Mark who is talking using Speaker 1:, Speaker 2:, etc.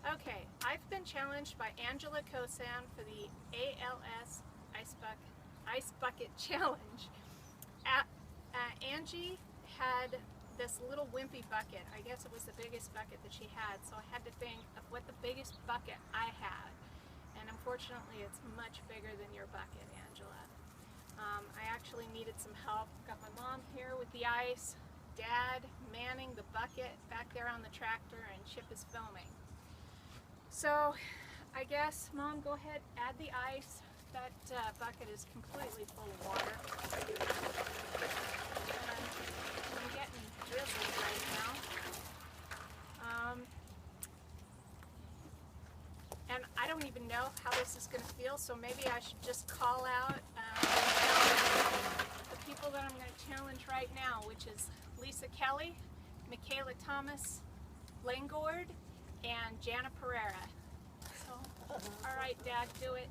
Speaker 1: Okay, I've been challenged by Angela Kosan for the ALS Ice Bucket Challenge. Angie had this little wimpy bucket. I guess it was the biggest bucket that she had, so I had to think of what the biggest bucket I had. And unfortunately, it's much bigger than your bucket, Angela. I actually needed some help. Got my mom here with the ice, Dad manning the bucket back there on the tractor, and Chip is filming. So I guess, Mom, go ahead, add the ice. That bucket is completely full of water. And I'm getting drizzled right now. And I don't even know how this is going to feel, so maybe I should just call out the people that I'm going to challenge right now, which is Lisa Kelly, Michaela Thomas Langord, and Jana Pereira. So, all right, Dad, do it.